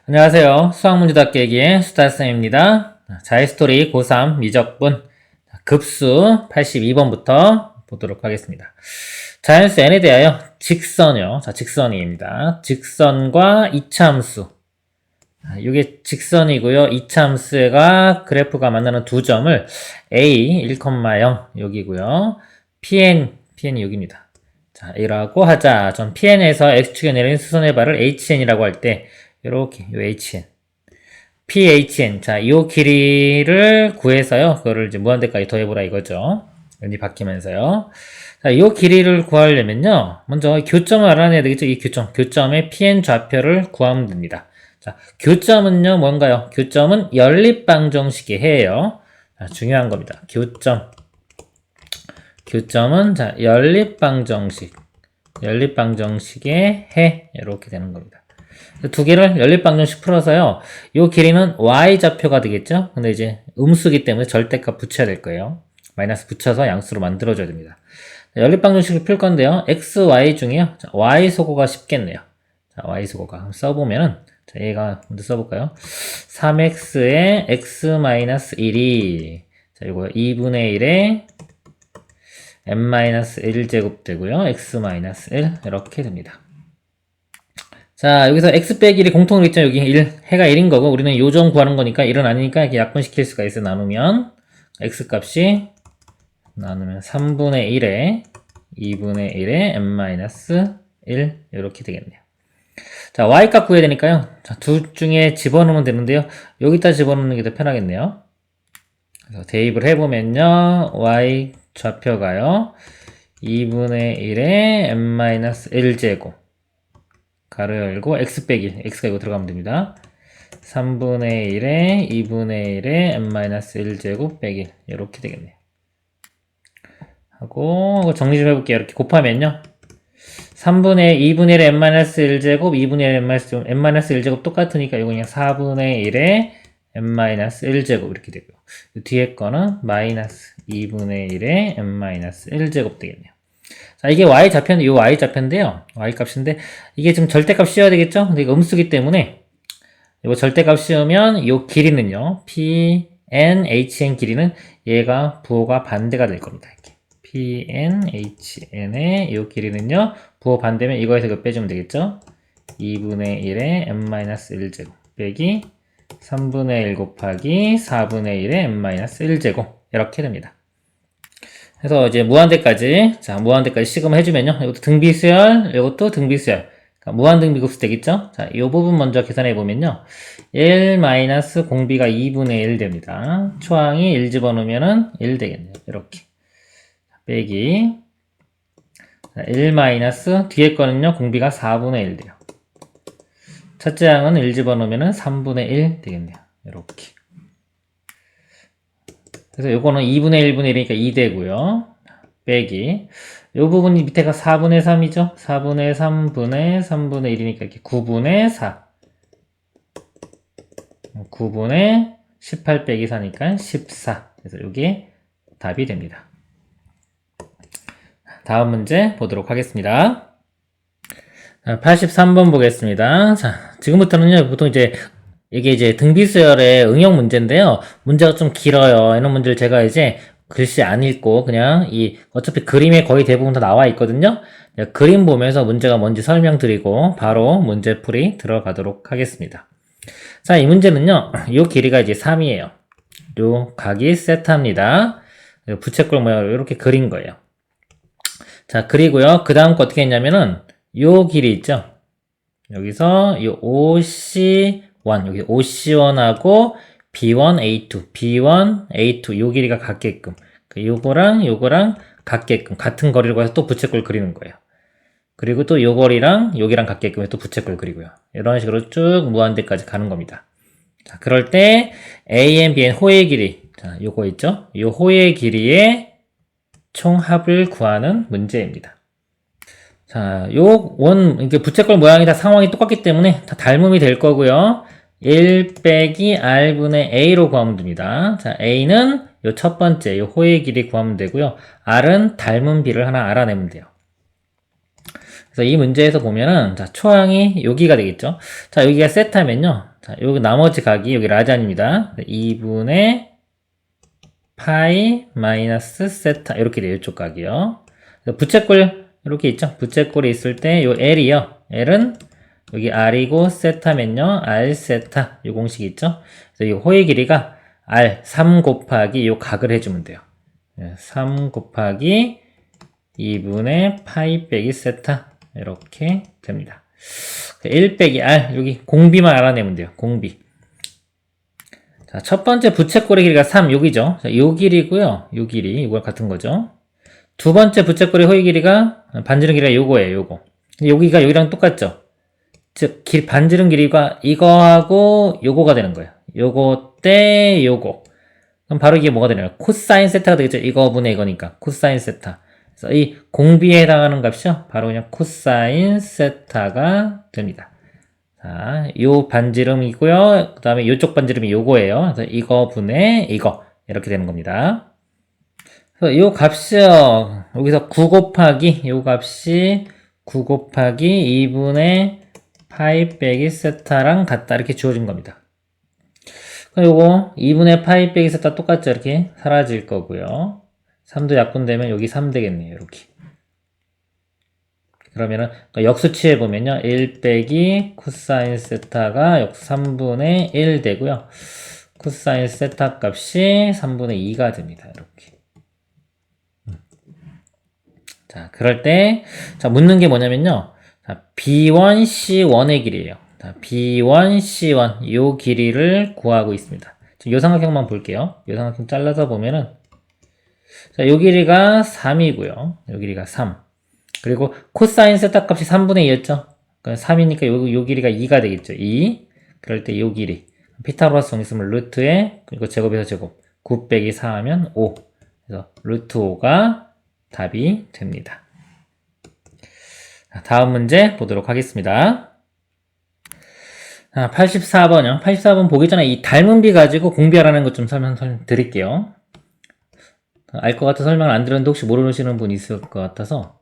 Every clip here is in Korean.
안녕하세요. 수학문제답 깨기의 수다쌤입니다. 자의스토리 고3 미적분 급수 82번부터 보도록 하겠습니다. 자연수 n에 대하여 직선이요. 자, 직선입니다. 직선과 이차함수. 이게 직선이고요. 이차함수가 그래프가 만나는 두 점을 a 1,0 여기고요. pn이 여기입니다. 자, A라고 하자. 전 PN에서 X축에 내린 수선의 발을 HN이라고 할 때, 요렇게, 요 HN. PHN. 자, 요 길이를 구해서요. 그거를 이제 무한대까지 더해보라 이거죠. 연이 바뀌면서요. 자, 요 길이를 구하려면요. 먼저 교점을 알아내야 되겠죠. 이 교점. 교점의 PN 좌표를 구하면 됩니다. 자, 교점은요, 뭔가요? 교점은 연립방정식의 해예요. 자, 중요한 겁니다. 교점은 자 연립방정식의 해 이렇게 되는 겁니다. 두 개를 연립방정식 풀어서요. 요 길이는 y좌표가 되겠죠. 근데 이제 음수기 때문에 절대값 붙여야 될 거예요. 마이너스 붙여서 양수로 만들어줘야 됩니다. 연립방정식을 풀 건데요. x, y 중에요. 자, y 소거가 쉽겠네요. 자, y 소거가 써보면은 자, 얘가 먼저 써볼까요? 3x에 x-1이 자, 이거 2분의 1에 n-1제곱 되고요. x-1 이렇게 됩니다. 자, 여기서 x 빼기 1이 공통으로 있죠. 여기 1, 해가 1인 거고 우리는 요점 구하는 거니까 1은 아니니까 이렇게 약분시킬 수가 있어요. 나누면 x 값이 나누면 3분의 1에 2분의 1에 n-1 이렇게 되겠네요. 자, y 값 구해야 되니까요. 자, 둘 중에 집어넣으면 되는데요. 여기다 집어넣는 게 더 편하겠네요. 그래서 대입을 해보면요. y 좌표가요. 2분의 1에 n-1제곱 가로 열고 x 빼기 1, x가 이거 들어가면 됩니다. 3분의 1에 2분의 1에 n-1제곱 빼기 1 이렇게 되겠네요. 하고 정리 좀 해볼게요. 이렇게 곱하면요. 3분의 2분의 1에 n-1제곱 2분의 1에 n-1제곱 똑같으니까 이거 그냥 4분의 1에 n-1제곱 이렇게 되고요. 뒤에 거는 마이너스 2분의 1에 n-1제곱 되겠네요. 자, 이게 y좌표인데, 요 y좌표인데요. y값인데, 이게 지금 절대값 씌워야 되겠죠? 근데 이거 음수기 때문에, 이거 절대값 씌우면, 요 길이는요, pn, hn 길이는 얘가 부호가 반대가 될 겁니다. 이렇게. pn, hn의 요 길이는요, 부호 반대면 이거에서 이거 빼주면 되겠죠? 2분의 1에 n-1제곱 빼기 3분의 1 곱하기 4분의 1에 n-1제곱 이렇게 됩니다. 그래서 이제 무한대까지 시금을 해주면요. 이것도 등비수열, 이것도 등비수열. 그러니까 무한등비급수 되겠죠? 자, 이 부분 먼저 계산해보면요. 1 마이너스 공비가 2분의 1 됩니다. 초항이 1 집어넣으면은 1 되겠네요. 이렇게. 빼기. 자, 1 마이너스, 뒤에 거는요, 공비가 4분의 1 돼요. 첫째 항은 1 집어넣으면은 3분의 1 되겠네요. 이렇게. 그래서 요거는 2분의 1분의 1이니까 2 되고요. 빼기. 요 부분이 밑에가 4분의 3이죠? 4분의 3분의 3분의 1이니까 이렇게 9분의 4. 9분의 18 빼기 4니까 14. 그래서 요게 답이 됩니다. 다음 문제 보도록 하겠습니다. 83번 보겠습니다. 자, 지금부터는요, 보통 이게 이제 등비수열의 응용 문제인데요. 문제가 좀 길어요. 이런 문제를 제가 이제 글씨 안 읽고 그냥 어차피 그림에 거의 대부분 다 나와 있거든요. 그림 보면서 문제가 뭔지 설명드리고 바로 문제풀이 들어가도록 하겠습니다. 자, 이 문제는요. 요 길이가 이제 3이에요. 요 각이 세타입니다. 부채꼴 모양으로 이렇게 그린 거예요. 자, 그리고요. 그 다음 거 어떻게 했냐면은 요 길이 있죠. 여기서 요 OC1, 여기 OC1하고 B1, A2, B1, A2 요 길이가 같게끔 요거랑 같게끔 같은 거리를 구해서 또 부채꼴 그리는 거예요. 그리고 또 요 거리랑 여기랑 같게끔 해서 또 부채꼴 그리고요. 이런 식으로 쭉 무한대까지 가는 겁니다. 자, 그럴 때 AN, BN 호의 길이 자, 요거 있죠? 요 호의 길이의 총합을 구하는 문제입니다. 자, 이게 부채꼴 모양이 다 상황이 똑같기 때문에 다 닮음이 될 거고요. 1 빼기 r분의 a로 구하면 됩니다. 자, a는 요 첫 번째, 요 호의 길이 구하면 되고요. r은 닮은 b를 하나 알아내면 돼요. 그래서 이 문제에서 보면은, 자, 초항이 여기가 되겠죠. 자, 여기가 세타면요. 자, 여기 나머지 각이 여기 라잔입니다. 2분의 파이 마이너스 세타. 이렇게 돼요. 이쪽 각이요. 그래서 부채꼴, 이렇게 있죠. 부채꼴이 있을 때, 요 L이요. L은 여기 R이고, 세타면요. R 세타. 요 공식 있죠. 그래서 이 호의 길이가 R 3 곱하기 요 각을 해주면 돼요. 3 곱하기 2분의 파이 빼기 세타. 이렇게 됩니다. 1 빼기 R, 여기 공비만 알아내면 돼요. 공비. 자, 첫 번째 부채꼴의 길이가 3, 여기죠. 자, 요 길이고요. 요 길이, 이거 같은 거죠. 두 번째 부채꼴의 호의 길이가, 반지름 길이가 요거예요, 요거. 여기가 여기랑 똑같죠? 즉, 반지름 길이가 이거하고 요거가 되는 거예요. 요거 대 요거. 그럼 바로 이게 뭐가 되나요? 코사인 세타가 되겠죠? 이거분의 이거니까. 코사인 세타. 그래서 이 공비에 해당하는 값이요. 바로 그냥 코사인 세타가 됩니다. 자, 요 반지름이고요. 그 다음에 요쪽 반지름이 요거예요. 그래서 이거 분의 이거. 이렇게 되는 겁니다. 그래서 요 값이요. 여기서 9 곱하기, 요 값이 9 곱하기 2분의 파이 빼기 세타랑 같다. 이렇게 주어진 겁니다. 그럼 요거 2분의 파이 빼기 세타 똑같죠? 이렇게 사라질 거고요. 3도 약분되면 여기 3 되겠네요. 이렇게. 그러면은 역수치해 보면요. 1 빼기 코사인 세타가 역수 3분의 1 되고요. 코사인 세타 값이 3분의 2가 됩니다. 이렇게. 자, 그럴 때, 자, 묻는 게 뭐냐면요. 자, B1, C1의 길이에요. 자, B1, C1, 요 길이를 구하고 있습니다. 지금 요 삼각형만 볼게요. 요 삼각형 잘라서 보면은, 자, 요 길이가 3이고요. 요 길이가 3. 그리고 코사인 세타 값이 3분의 2였죠? 3이니까 요 길이가 2가 되겠죠? 2. 그럴 때 요 길이. 피타고라스 정리쓰면 루트에, 그리고 제곱에서 제곱. 9 빼기 4 하면 5. 그래서 루트 5가 답이 됩니다. 다음 문제 보도록 하겠습니다. 84번이요. 84번 보기 전에 이 닮은 비 가지고 공비하라는 것 좀 설명 드릴게요. 알 것 같아 설명을 안 들었는데 혹시 모르시는 분 있을 것 같아서.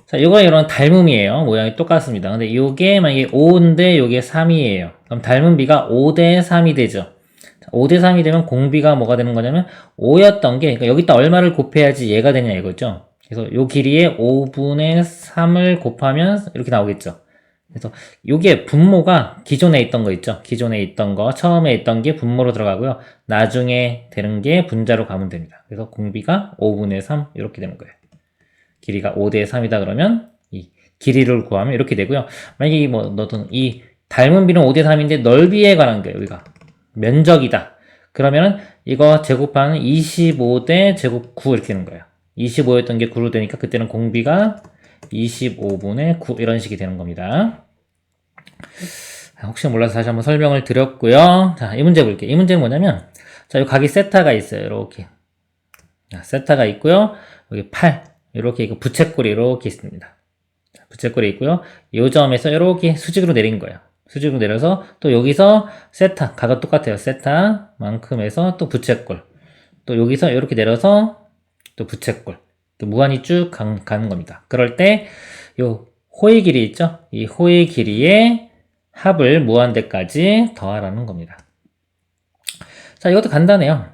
자, 이거 이런 닮음이에요. 모양이 똑같습니다. 근데 이게 만약에 5인데 이게 3이에요. 그럼 닮은 비가 5대 3이 되죠. 5대 3이 되면 공비가 뭐가 되는 거냐면 5였던 게, 그러니까 여기다 얼마를 곱해야지 얘가 되냐 이거죠. 그래서 요 길이에 5분의 3을 곱하면 이렇게 나오겠죠. 그래서 요게 분모가 기존에 있던 거 있죠. 기존에 있던 거, 처음에 있던 게 분모로 들어가고요. 나중에 되는 게 분자로 가면 됩니다. 그래서 공비가 5분의 3 이렇게 되는 거예요. 길이가 5대 3이다 그러면 이 길이를 구하면 이렇게 되고요. 만약에 뭐 너든 이 닮은 비는 5대 3인데 넓이에 관한 거예요. 여기가 면적이다. 그러면은 이거 제곱하면 25대 제곱 9 이렇게 되는 거예요. 25였던 게 9로 되니까 그때는 공비가 25분의 9 이런 식이 되는 겁니다. 혹시 몰라서 다시 한번 설명을 드렸고요. 자, 이 문제 볼게요. 이 문제는 뭐냐면 자, 이 각이 세타가 있어요. 이렇게. 자, 세타가 있고요. 여기 8 이렇게 이거 부채꼴이 이렇게 있습니다. 부채꼴이 있고요. 이 점에서 이렇게 수직으로 내린 거예요. 수직으로 내려서 또 여기서 세타 각은 똑같아요. 세타만큼에서 또 부채꼴. 또 여기서 이렇게 내려서 또 부채꼴. 또 무한히 쭉 가는 겁니다. 그럴 때 요 호의 길이 있죠? 이 호의 길이의 합을 무한대까지 더하라는 겁니다. 자, 이것도 간단해요.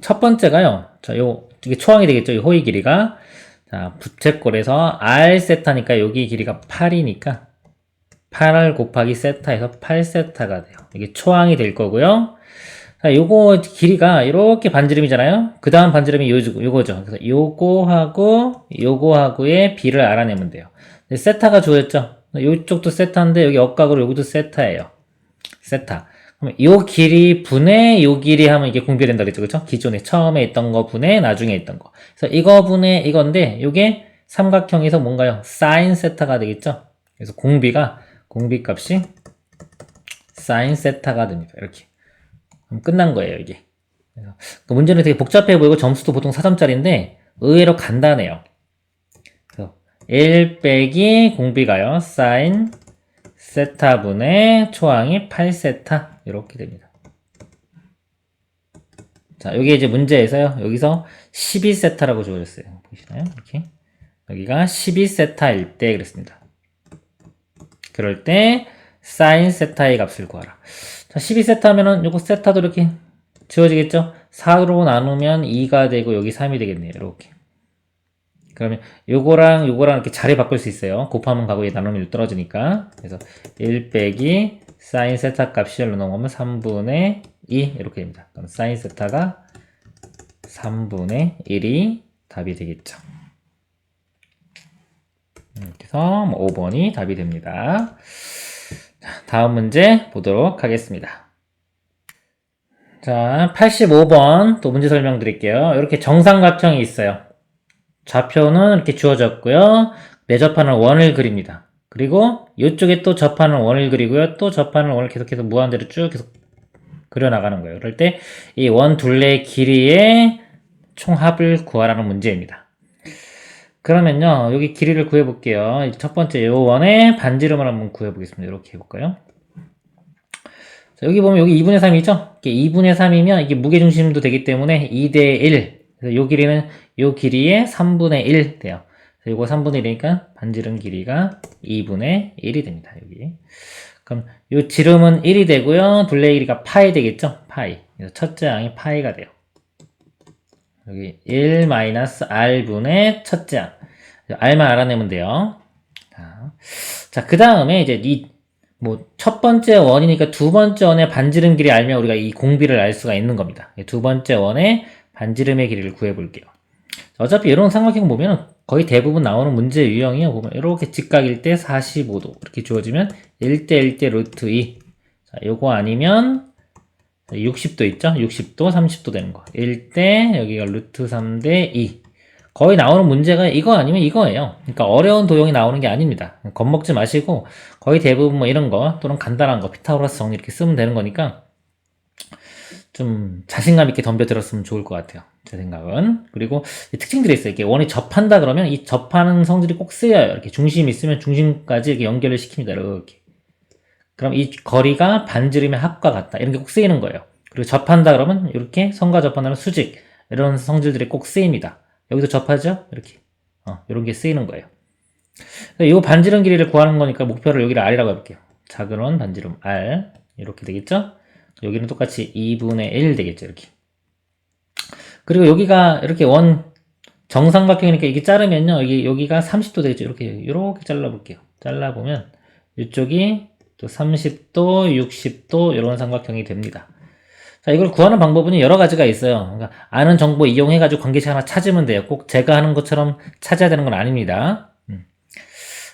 첫 번째가요. 자, 이게 초항이 되겠죠? 이 호의 길이가. 자, 부채꼴에서 R 세타니까 여기 길이가 8이니까 8R 곱하기 세타에서 8세타가 돼요. 이게 초항이 될 거고요. 자, 요거 길이가 이렇게 반지름이잖아요. 그 다음 반지름이 요거죠. 그래서 요거하고의 비를 알아내면 돼요. 세타가 주어졌죠. 요쪽도 세타인데 여기 억각으로 여기도 세타예요. 세타. 그럼 요 길이 분의 요 길이 하면 이게 공비된다 그랬죠. 그쵸? 기존에 처음에 있던 거 분의 나중에 있던 거. 그래서 이거 분의 이건데 요게 삼각형에서 뭔가요? 사인 세타가 되겠죠. 그래서 공비 값이 사인 세타가 됩니다. 이렇게. 그럼 끝난 거예요, 이게. 그래서 그 문제는 되게 복잡해 보이고 점수도 보통 4점짜리인데 의외로 간단해요. 그래서 1 빼기 공비가요. 사인 세타분의 초항이 8세타 이렇게 됩니다. 자, 여기 이제 문제에서요. 여기서 12세타라고 주어졌어요. 보시나요? 이렇게. 여기가 12세타일 때 그랬습니다. 그럴 때 sin 세타의 값을 구하라. 자, 12세타 하면은 요거 세타도 이렇게 지워지겠죠? 4로 나누면 2가 되고 여기 3이 되겠네요. 이렇게. 그러면 요거랑 요거랑 이렇게 자리 바꿀 수 있어요. 곱하면 가고 나누면 1 떨어지니까. 그래서 1 빼기 sin 세타 값이 1로 넘어가면 3분의 2 이렇게 됩니다. 그럼 sin 세타가 3분의 1이 답이 되겠죠. 이렇게 해서 5번이 답이 됩니다. 다음 문제 보도록 하겠습니다. 자, 85번 또 문제 설명드릴게요. 이렇게 정삼각형이 있어요. 좌표는 이렇게 주어졌고요. 내접하는 원을 그립니다. 그리고 이쪽에 또 접하는 원을 그리고요. 또 접하는 원을 계속해서 무한대로 쭉 계속 그려나가는 거예요. 그럴 때 이 원 둘레의 길이의 총합을 구하라는 문제입니다. 그러면요, 여기 길이를 구해볼게요. 첫 번째 요 원의 반지름을 한번 구해보겠습니다. 이렇게 해볼까요? 자, 여기 보면 여기 2분의 3이죠? 이게 2분의 3이면 이게 무게중심도 되기 때문에 2대 1. 그래서 요 길이는 요 길이의 3분의 1 돼요. 그래서 요거 3분의 1이니까 반지름 길이가 2분의 1이 됩니다. 여기. 그럼 요 지름은 1이 되고요. 둘레 길이가 파이 되겠죠? 파이. 그래서 첫째 항이 파이가 돼요. 여기 1-r분의 첫째 항. r만 알아내면 돼요. 자, 그 다음에 이제 첫 번째 원이니까 두 번째 원의 반지름 길이 알면 우리가 이 공비를 알 수가 있는 겁니다. 두 번째 원의 반지름의 길이를 구해볼게요. 어차피 이런 삼각형 보면 거의 대부분 나오는 문제 유형이요. 보면 이렇게 직각일 때 45도 이렇게 주어지면 1대 1대 루트 2. 자, 요거 아니면 60도 있죠? 60도, 30도 되는 거. 1대 여기가 루트 3대 2. 거의 나오는 문제가 이거 아니면 이거예요. 그러니까 어려운 도형이 나오는 게 아닙니다. 겁먹지 마시고 거의 대부분 뭐 이런 거 또는 간단한 거 피타고라스 정리 이렇게 쓰면 되는 거니까 좀 자신감 있게 덤벼들었으면 좋을 것 같아요. 제 생각은. 그리고 특징들이 있어요. 이렇게 원이 접한다 그러면 이 접하는 성질이 꼭 쓰여요. 이렇게 중심이 있으면 중심까지 이렇게 연결을 시킵니다. 이렇게. 그럼 이 거리가 반지름의 합과 같다. 이런 게 꼭 쓰이는 거예요. 그리고 접한다 그러면 이렇게 선과 접한다는 수직 이런 성질들이 꼭 쓰입니다. 여기도 접하죠? 이렇게. 이런 게 쓰이는 거예요. 이 반지름 길이를 구하는 거니까 목표를 여기를 R이라고 해볼게요. 작은 원 반지름 R. 이렇게 되겠죠? 여기는 똑같이 2분의 1 되겠죠? 이렇게. 그리고 여기가 이렇게 원 정삼각형이니까 이게 자르면요. 여기가 30도 되겠죠? 이렇게 잘라볼게요. 잘라보면 이쪽이 또 30도, 60도 이런 삼각형이 됩니다. 자, 이걸 구하는 방법은 여러 가지가 있어요. 그러니까 아는 정보 이용해가지고 관계식 하나 찾으면 돼요. 꼭 제가 하는 것처럼 찾아야 되는 건 아닙니다.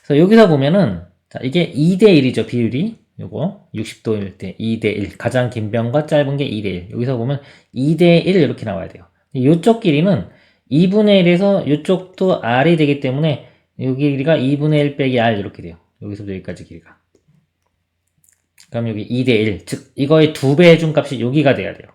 그래서 여기서 보면은, 자, 이게 2대1이죠, 비율이. 요거, 60도일 때 2대1. 가장 긴 변과 짧은 게 2대1. 여기서 보면 2대1 이렇게 나와야 돼요. 요쪽 길이는 2분의 1에서 요쪽도 R이 되기 때문에 여기 길이가 2분의 1 빼기 R 이렇게 돼요. 여기서부터 여기까지 길이가. 그럼 여기 2대1, 즉 이거의 2배 해준 값이 여기가 돼야 돼요.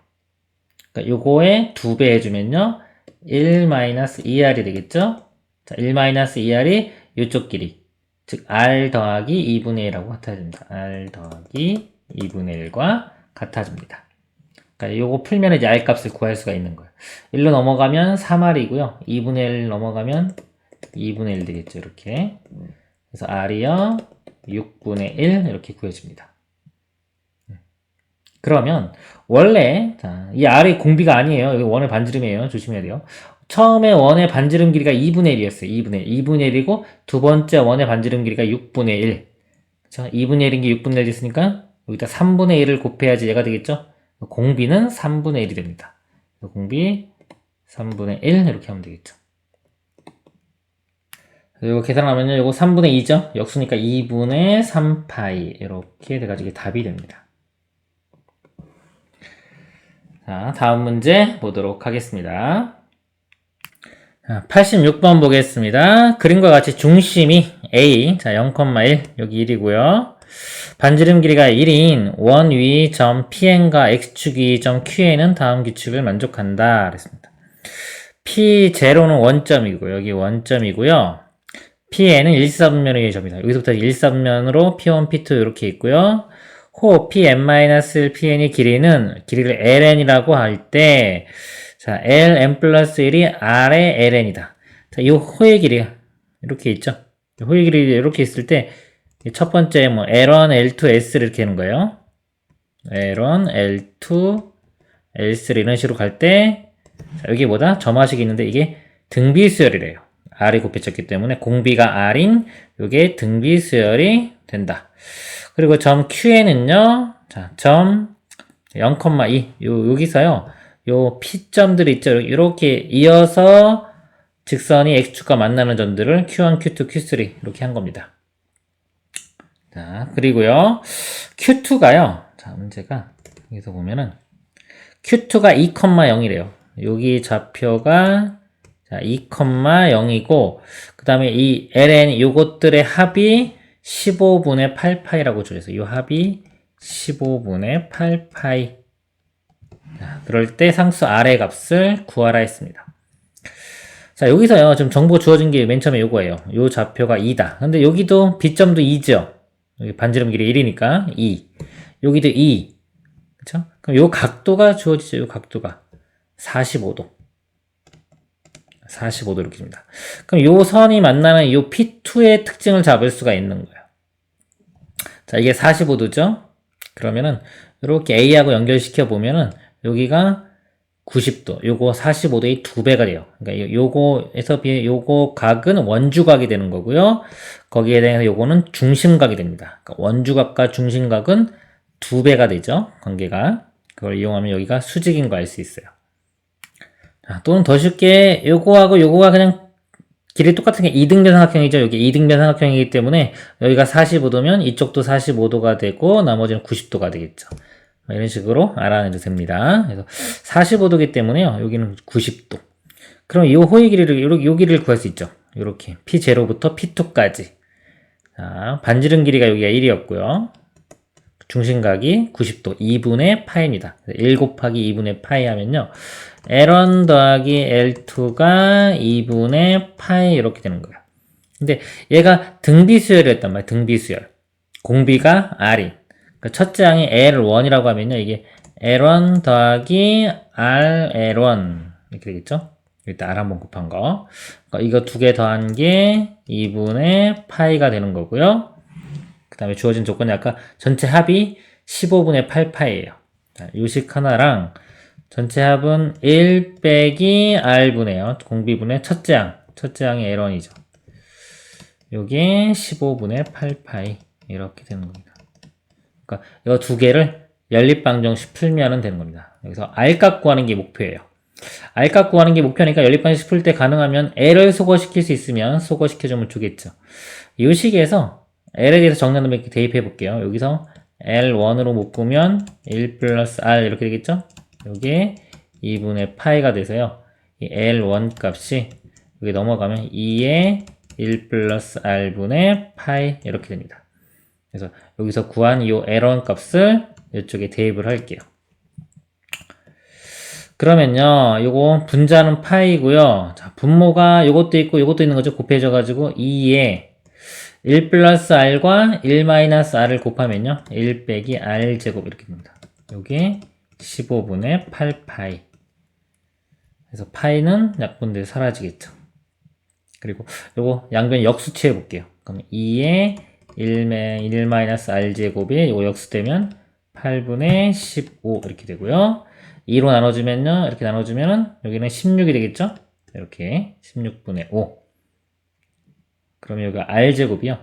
그러니까 요거의 2배 해주면요 1-2r이 되겠죠. 자, 1-2r이 요쪽 길이, 즉 r 더하기 2분의 1하고 같아집니다. r 더하기 2분의 1과 같아집니다. 그러니까 요거 풀면 이제 r 값을 구할 수가 있는 거예요. 1로 넘어가면 3r이고요 2분의 1 넘어가면 2분의 1 되겠죠. 이렇게. 그래서 r이요 6분의 1 이렇게 구해집니다. 그러면 원래 이 R이 공비가 아니에요. 여기 원의 반지름이에요. 조심해야 돼요. 처음에 원의 반지름 길이가 2분의 1이었어요. 2분의 1이고 두 번째 원의 반지름 길이가 6분의 1. 그렇죠? 2분의 1인 게 6분의 1 있으니까 여기다 3분의 1을 곱해야지 얘가 되겠죠? 공비는 3분의 1이 됩니다. 공비 3분의 1 이렇게 하면 되겠죠. 이거 계산하면요. 이거 3분의 2죠? 역수니까 2분의 3파이 이렇게 돼가지고 답이 됩니다. 자, 다음 문제 보도록 하겠습니다. 86번 보겠습니다. 그림과 같이 중심이 A, 자 0,1, 여기 1이고요. 반지름 길이가 1인 원 위 점 Pn과 X축이 점 Qn은 다음 규칙을 만족한다. 그랬습니다. P0는 원점이고 여기 원점이고요. Pn은 1사분면의 점이다. 여기서부터 1사분면으로 P1, P2 이렇게 있고요. 호 Pn-1 Pn의 길이를 ln이라고 할 때, 자, ln 플러스 1이 r의 ln이다. 자, 이 호의 길이가 이렇게 있죠. 호의 길이 이렇게 있을 때, 첫 번째 뭐 L1, L2, S를 이렇게 하는 거예요. L1, L2, L3 이런 식으로 갈 때 여기 뭐다? 점화식이 있는데 이게 등비수열이래요. R이 곱해졌기 때문에 공비가 R인 요게 등비수열이 된다. 그리고 점 Q에는요. 자, 점 0,2 여기서요. 요 P점들이 있죠. 이렇게 이어서 직선이 X축과 만나는 점들을 Q1, Q2, Q3 이렇게 한 겁니다. 자, 그리고요. Q2가요. 자, 문제가 여기서 보면은 Q2가 2,0이래요. 여기 좌표가 자, 2,0이고 그 다음에 이 ln 요것들의 합이 15분의 8파이라고 줘서 이 합이 15분의 8파이. 자, 그럴 때 상수 r의 값을 구하라 했습니다. 자, 여기서요. 지금 정보 주어진 게 맨 처음에 요거예요. 요 좌표가 2다. 근데 여기도 B점도 2죠. 여기 반지름 길이 1이니까 2. 여기도 2. 그쵸? 그럼 요 각도가 주어지죠. 요 각도가 45도. 45도 이렇게 줍니다. 그럼 요 선이 만나는 요 P2의 특징을 잡을 수가 있는 거예요. 자, 이게 45도죠? 그러면은 이렇게 A하고 연결시켜 보면은 여기가 90도, 요거 45도의 2배가 돼요. 그러니까 요거에서 비해 요거 각은 원주각이 되는 거고요. 거기에 대해서 요거는 중심각이 됩니다. 그러니까 원주각과 중심각은 2배가 되죠. 관계가. 그걸 이용하면 여기가 수직인 거 알 수 있어요. 자, 또는 더 쉽게 요거하고 요거가 그냥 길이 똑같은 게 이등변 삼각형이죠. 여기 이등변 삼각형이기 때문에 여기가 45도면 이쪽도 45도가 되고 나머지는 90도가 되겠죠. 이런 식으로 알아내도 됩니다. 그래서 45도기 때문에요. 여기는 90도. 그럼 이 호의 길이를 요 길이를 구할 수 있죠. 이렇게 P0부터 P2까지. 자, 반지름 길이가 여기가 1이었고요. 중심각이 90도 2분의 파이입니다. 1 곱하기 2분의 파이 하면요. L1 더하기 L2가 2분의 파이 이렇게 되는 거예요. 근데 얘가 등비수열이었단 말이에요. 등비수열. 공비가 R인. 그러니까 첫째 항이 L1이라고 하면요. 이게 L1 더하기 RL1 이렇게 되겠죠? 일단 R 한번 곱한 거. 그러니까 이거 두 개 더한 게 2분의 파이가 되는 거고요. 그 다음에 주어진 조건이 아까 전체 합이 15분의 8파이예요. 자, 요식 하나랑 전체 합은 1 빼기 R분의요. 공비분의 첫째 항이 L1이죠. 요게 15분의 8파이 이렇게 되는 겁니다. 그러니까 이 두 개를 연립방정식 풀면 되는 겁니다. 여기서 R값 구하는 게 목표예요. R값 구하는 게 목표니까 연립방정식 풀 때 가능하면 L을 소거시킬 수 있으면 소거시켜주면 주겠죠. 이 식에서 L에 대해서 정리하는 거 이렇게 대입해 볼게요. 여기서 L1으로 묶으면 1 플러스 R 이렇게 되겠죠? 요게 2분의 파이가 돼서요. 이 L1 값이 여기 넘어가면 2의 1 플러스 R분의 파이 이렇게 됩니다. 그래서 여기서 구한 이 L1 값을 이쪽에 대입을 할게요. 그러면요, 요거 분자는 파이고요. 자, 분모가 요것도 있고 요것도 있는 거죠. 곱해져가지고 2에 1 플러스 R과 1 마이너스 R을 곱하면요. 1 빼기 R 제곱 이렇게 됩니다. 요게 15분의 8파이. 그래서 파이는 약분돼서 사라지겠죠. 그리고 요거 양변 역수치해 볼게요. 그럼 2에 1 마이너스 R 제곱이 요거 역수되면 8분의 15 이렇게 되고요. 2로 나눠주면요. 이렇게 나눠주면은 여기는 16이 되겠죠? 이렇게 16분의 5. 그러면 여기가 R제곱이요.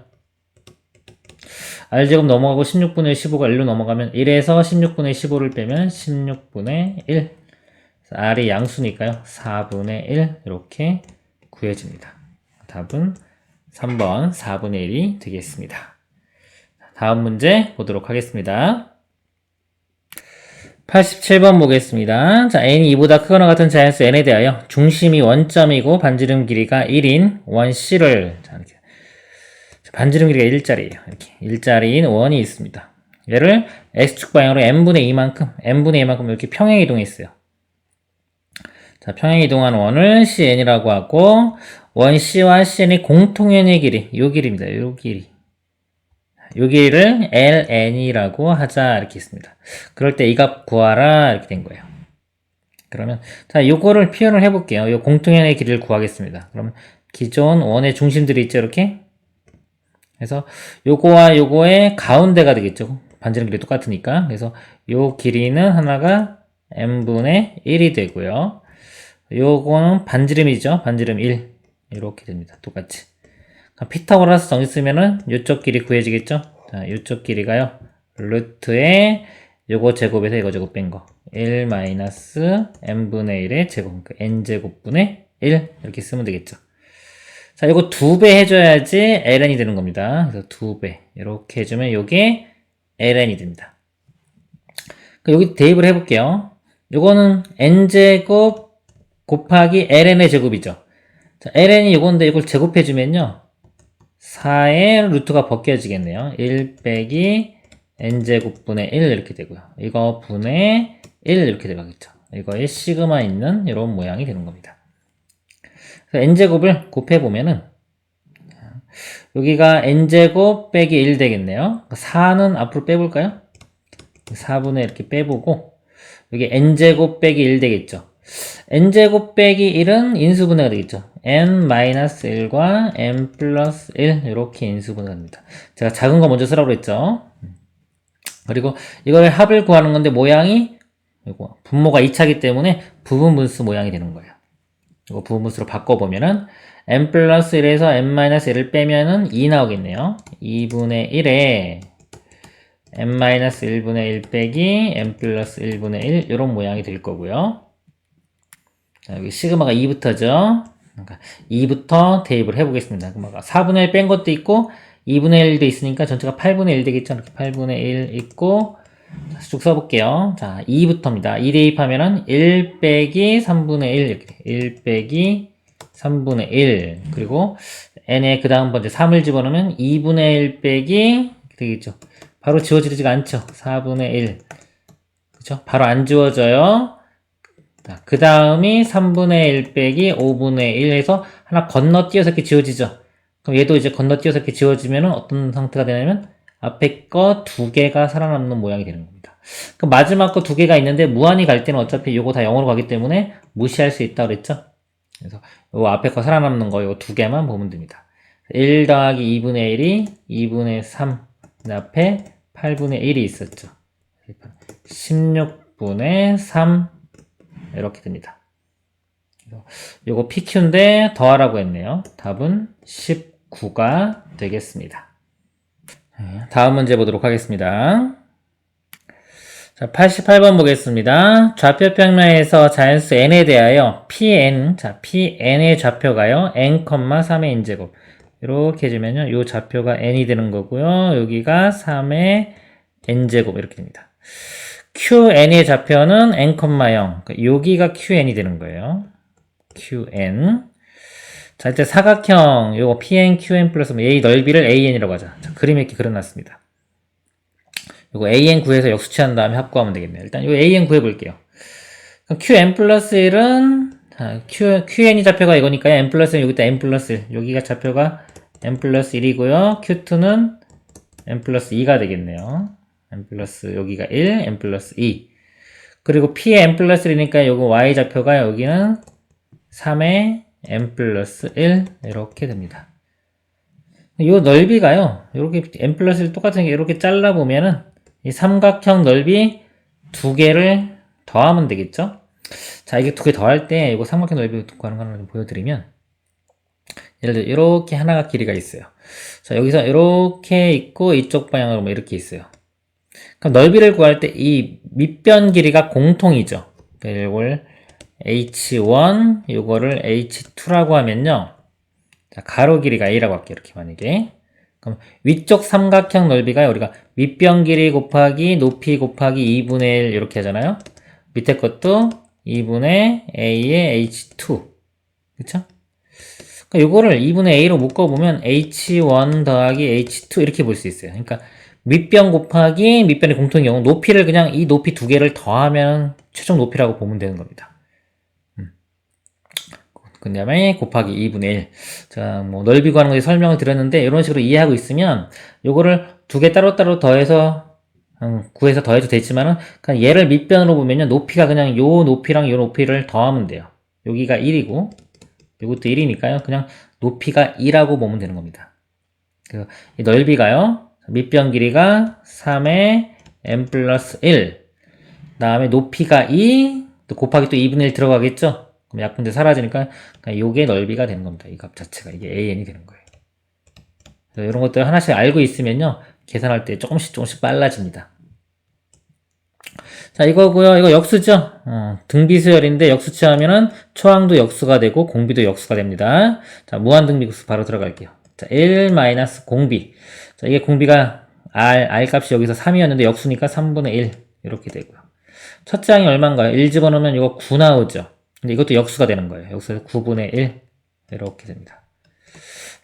R제곱 넘어가고 16분의 15가 1로 넘어가면 1에서 16분의 15를 빼면 16분의 1. R이 양수니까요. 4분의 1 이렇게 구해집니다. 답은 3번 4분의 1이 되겠습니다. 다음 문제 보도록 하겠습니다. 87번 보겠습니다. 자, n이 2보다 크거나 같은 자연수 n에 대하여 중심이 원점이고 반지름 길이가 1인 원 C를 자, 이렇게 반지름 길이가 1짜리예요. 이렇게 1짜리인 원이 있습니다. 얘를 x축 방향으로 n분의 2만큼 이렇게 평행 이동했어요. 자, 평행 이동한 원을 CN이라고 하고 원 C와 CN의 공통연의 길이 요 길이입니다. 요 길이. 요 길이를 LN이라고 하자 이렇게 했습니다. 그럴 때 이 값 구하라 이렇게 된 거예요. 그러면 자 요거를 표현을 해볼게요. 요 공통연의 길이를 구하겠습니다. 그러면 기존 원의 중심들이 있죠 이렇게 그래서 요거와 요거의 가운데가 되겠죠. 반지름 길이 똑같으니까. 그래서 요 길이는 하나가 n분의 1이 되고요. 요거는 반지름이죠. 반지름 1. 이렇게 됩니다. 똑같이. 피타고라스 정리 쓰면은 요쪽 길이 구해지겠죠. 자, 요쪽 길이가요. 루트에 요거 제곱에서 이거 제곱 뺀 거. 1 마이너스 n분의 1의 제곱. 그러니까 n제곱분의 1. 이렇게 쓰면 되겠죠. 자, 이거 2배 해줘야지 ln이 되는 겁니다. 그래서 2배. 이렇게 해주면 요게 ln이 됩니다. 여기 대입을 해볼게요. 요거는 n제곱 곱하기 ln의 제곱이죠. 자, ln이 요건데 이걸 제곱해주면요. 4의 루트가 벗겨지겠네요. 1 빼기 n제곱분의 1 이렇게 되고요. 이거 분의 1 이렇게 되겠죠. 이거에 시그마 있는 이런 모양이 되는 겁니다. 그래서 n제곱을 곱해보면은 여기가 n제곱 빼기 1 되겠네요. 4는 앞으로 빼볼까요? 4분의 이렇게 빼보고 여기 n제곱 빼기 1 되겠죠. n제곱 빼기 1은 인수분해가 되겠죠. n-1과 n 플러스 1 이렇게 인수분해가 됩니다. 제가 작은 거 먼저 쓰라고 했죠. 그리고 이걸 합을 구하는 건데 모양이 이거 분모가 2차이기 때문에 부분분수 모양이 되는 거예요. 이거 부분분수로 바꿔보면은 n 플러스 1에서 n-1을 빼면은 2 나오겠네요. 2분의 1에 n-1분의 1 빼기 n 플러스 1분의 1 이런 모양이 될 거고요. 자, 여기 시그마가 2부터죠. 그러니까 2부터 대입을 해보겠습니다. 4분의 1 뺀 것도 있고 2분의 1도 있으니까 전체가 8분의 1 되겠죠. 이렇게 8분의 1 있고 쭉 써볼게요. 자, 2부터입니다. 2 대입하면은 1 빼기 3분의 1 이렇게 1 빼기 3분의 1 그리고 n에 그 다음 번째 3을 집어넣으면 2분의 1 빼기 되겠죠. 바로 지워지지가 않죠. 4분의 1 그쵸? 바로 안 지워져요. 그 다음이 3분의 1 빼기 5분의 1 해서 하나 건너뛰어서 이렇게 지워지죠. 그럼 얘도 이제 건너뛰어서 이렇게 지워지면 어떤 상태가 되냐면 앞에 거 2개가 살아남는 모양이 되는 겁니다. 그럼 마지막 거 2개가 있는데 무한히 갈 때는 어차피 요거 다 0으로 가기 때문에 무시할 수 있다고 그랬죠. 그래서 요 앞에 거 살아남는 거 요거 2개만 보면 됩니다. 1 더하기 2분의 1이 2분의 3 앞에 8분의 1이 있었죠. 16분의 3 이렇게 됩니다. 요거 PQ인데 더하라고 했네요. 답은 19가 되겠습니다. 다음 문제 보도록 하겠습니다. 자, 88번 보겠습니다. 좌표 평면에서 자연수 n에 대하여 pn, 자, pn의 좌표가요, n, 3의 n제곱. 이렇게 해주면요, 요 좌표가 n이 되는 거고요. 여기가 3의 n제곱 이렇게 됩니다. qn의 좌표는 n, 0. 여기가 qn이 되는 거예요. qn. 자, 이제 사각형, 요거 pn, qn 플러스 a 넓이를 an이라고 하자. 자, 그림 이렇게 그려놨습니다. 요거 an 구해서 역수치한 다음에 합구하면 되겠네요. 일단 요 an 구해볼게요. 그럼 qn 플러스 1은, 자, qn이 좌표가 이거니까요. n 플러스 1, 여기다 n 플러스 1. 여기가 좌표가 n 플러스 1이고요. q2는 n 플러스 2가 되겠네요. n 플러스, 여기가 1, n 플러스 2. 그리고 p의 n 플러스 1이니까 요거 y 좌표가 여기는 3의 n 플러스 1 이렇게 됩니다. 요 넓이가요, 요렇게 n 플러스 1 똑같은 게 이렇게 잘라보면은 이 삼각형 넓이 2개를 더하면 되겠죠? 자, 이게 2개 더할 때 이거 삼각형 넓이 구하는 거 하나 좀 보여드리면, 예를 들어 이렇게 하나가 길이가 있어요. 자, 여기서 이렇게 있고 이쪽 방향으로 뭐 이렇게 있어요. 그럼 넓이를 구할 때 이 밑변 길이가 공통이죠. 이걸 h1, 요거를 h2라고 하면요, 자, 가로 길이가 a라고 할게요. 이렇게 만약에. 그럼 위쪽 삼각형 넓이가 우리가 밑변 길이 곱하기 높이 곱하기 2분의 1 이렇게 하잖아요. 밑에 것도 2분의 a의 h2. 그쵸? 그러니까 요거를 2분의 a로 묶어보면 h1 더하기 h2 이렇게 볼 수 있어요. 그러니까 밑변 곱하기 밑변의 공통의 경우 높이를 그냥 이 높이 2개를 더하면 최종 높이라고 보면 되는 겁니다. 그 다음에 곱하기 2분의 1. 자, 뭐, 넓이 구하는 거에 설명을 드렸는데, 이런 식으로 이해하고 있으면, 요거를 2개 따로따로 더해서, 구해서 더해도 되지만은, 그냥 얘를 밑변으로 보면요, 높이가 그냥 요 높이랑 요 높이를 더하면 돼요. 여기가 1이고, 요것도 1이니까요. 그냥 높이가 2라고 보면 되는 겁니다. 이 넓이가요. 밑변 길이가 3의 n 플러스 1. 다음에 높이가 2. 또 곱하기 또 2분의 1 들어가겠죠? 그럼 약분돼 사라지니까 요게 넓이가 되는 겁니다. 이 값 자체가. 이게 an이 되는 거예요. 그래서 이런 것들 하나씩 알고 있으면요. 계산할 때 조금씩 빨라집니다. 자, 이거고요. 이거 역수죠? 등비수열인데 역수 취하면은 초항도 역수가 되고 공비도 역수가 됩니다. 자, 무한등비급수 바로 들어갈게요. 자, 1 마이너스 공비. 자, 이게 공비가 R 값이 여기서 3이었는데 역수니까 3분의 1 이렇게 되고요. 첫째 항이 얼마인가요? 1 집어넣으면 이거 9 나오죠. 근데 이것도 역수가 되는 거예요. 역수에서 9분의 1 이렇게 됩니다.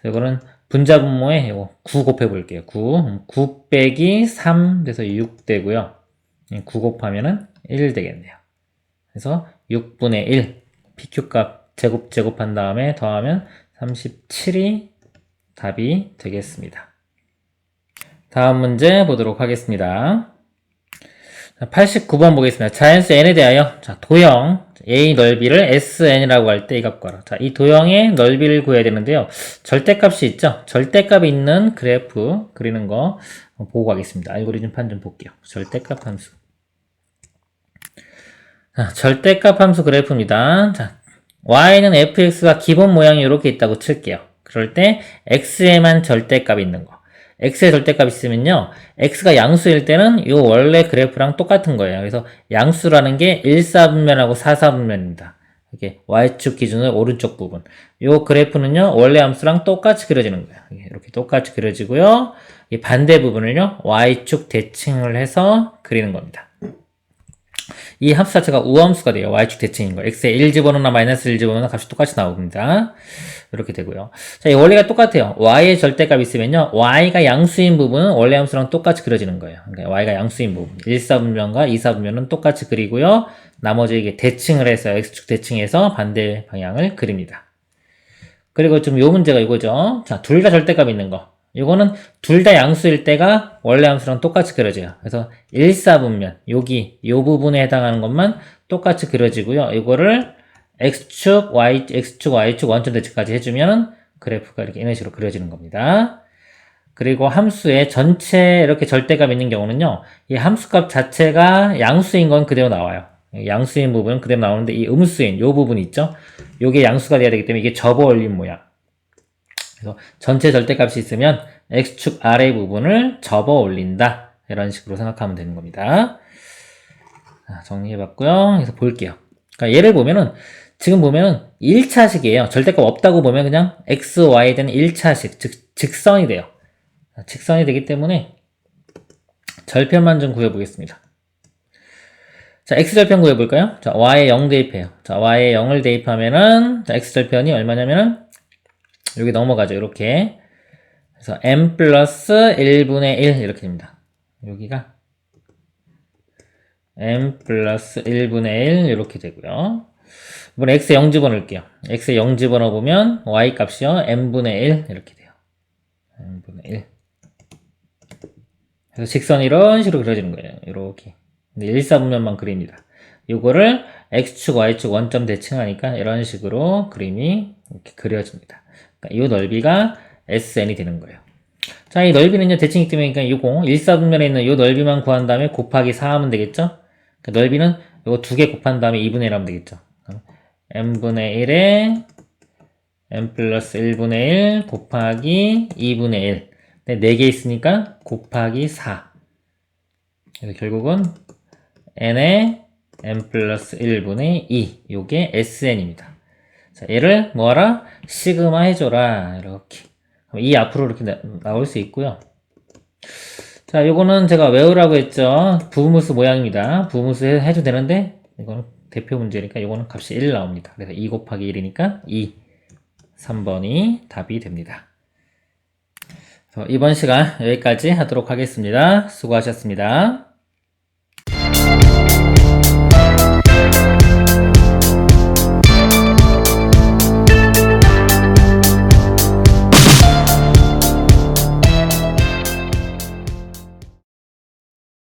이거는 분자분모에 이거 9 곱해 볼게요. 9 빼기 3 돼서 6 되고요. 9 곱하면은 1 되겠네요. 그래서 6분의 1 PQ값 제곱한 다음에 더하면 37이 답이 되겠습니다. 다음 문제 보도록 하겠습니다. 89번 보겠습니다. 자연수 n에 대하여 도형 A 넓이를 SN이라고 할 때 이 값 구하라. 자, 이 도형의 넓이를 구해야 되는데요. 절대값이 있죠? 절대값이 있는 그래프 그리는 거 보고 가겠습니다. 알고리즘 판 좀 볼게요. 절대값 함수. 자, 절대값 함수 그래프입니다. 자, y는 fx가 기본 모양이 이렇게 있다고 칠게요. 그럴 때 x에만 절대값이 있는 거. x의 절대값 있으면요. x가 양수일 때는 이 원래 그래프랑 똑같은 거예요. 그래서 양수라는 게 1사분면하고 4사분면입니다. 이렇게 y축 기준으로 오른쪽 부분. 이 그래프는요. 원래 함수랑 똑같이 그려지는 거예요. 이렇게 똑같이 그려지고요. 이 반대 부분을요. y축 대칭을 해서 그리는 겁니다. 이 함수 자체가 우함수가 돼요. y축 대칭인 거. x에 1 집어넣나 마이너스 1 집어넣나 값이 똑같이 나옵니다. 이렇게 되고요. 자, 이 원리가 똑같아요. y의 절대값 있으면요. y가 양수인 부분은 원래 함수랑 똑같이 그려지는 거예요. 그러니까 y가 양수인 부분. 1사분면과 2사분면은 똑같이 그리고요. 나머지 이게 대칭을 해서 x축 대칭해서 반대 방향을 그립니다. 그리고 좀 요 문제가 이거죠. 자, 둘 다 절대값 있는 거. 이거는 둘 다 양수일 때가 원래 함수랑 똑같이 그려져요. 그래서 1사분면, 여기, 요 부분에 해당하는 것만 똑같이 그려지고요. 이거를 x축, y축 원점 대칭까지 해주면 그래프가 이렇게 이런 식으로 그려지는 겁니다. 그리고 함수의 전체 이렇게 절대값 있는 경우는요. 이 함수값 자체가 양수인 건 그대로 나와요. 양수인 부분은 그대로 나오는데 이 음수인 요 부분 있죠? 요게 양수가 돼야 되기 때문에 이게 접어 올린 모양. 그래서 전체 절대값이 있으면 x축 아래 부분을 접어 올린다. 이런 식으로 생각하면 되는 겁니다. 자, 정리해봤고요. 그래서 볼게요. 그러니까 얘를 보면은 지금 보면은 1차식이에요. 절대값 없다고 보면 그냥 x, y에 대한 1차식, 즉 직선이 돼요. 직선이 되기 때문에 절편만 좀 구해보겠습니다. 자, x절편 구해볼까요? 자, y에 0 대입해요. 자, y에 0을 대입하면은 자, x절편이 얼마냐면은 여기 넘어가죠. 이렇게. 그래서 m 플러스 1분의 1 이렇게 됩니다. 여기가 m 플러스 1분의 1 이렇게 되고요. 이번에 x에 0 집어넣을게요. x에 0 집어넣으면 y 값이요. m분의 1 이렇게 돼요. m분의 1. 그래서 직선이 이런 식으로 그려지는 거예요. 이렇게. 근데 1사분면만 그립니다. 요거를 x축, y축 원점 대칭하니까 이런 식으로 그림이 이렇게 그려집니다. 그러니까 이 넓이가 SN이 되는 거예요. 자, 이 넓이는요, 대칭이기 때문에, 그러니까 요거, 1사분면에 있는 요 넓이만 구한 다음에 곱하기 4 하면 되겠죠? 그 넓이는 요거 2개 곱한 다음에 2분의 1 하면 되겠죠? m분의 1에 m 플러스 1분의 1 곱하기 2분의 1. 4개 있으니까 곱하기 4. 그래서 결국은 n에 m 플러스 1분의 2. 요게 SN입니다. 자, 얘를 뭐하라? 시그마 해줘라. 이렇게. 이 앞으로 이렇게 나올 수 있고요. 자, 요거는 제가 외우라고 했죠. 부분무수 모양입니다. 부분무수 해도 되는데, 이거는 대표 문제니까 요거는 값이 1 나옵니다. 그래서 2 곱하기 1이니까 2. 3번이 답이 됩니다. 이번 시간 여기까지 하도록 하겠습니다. 수고하셨습니다.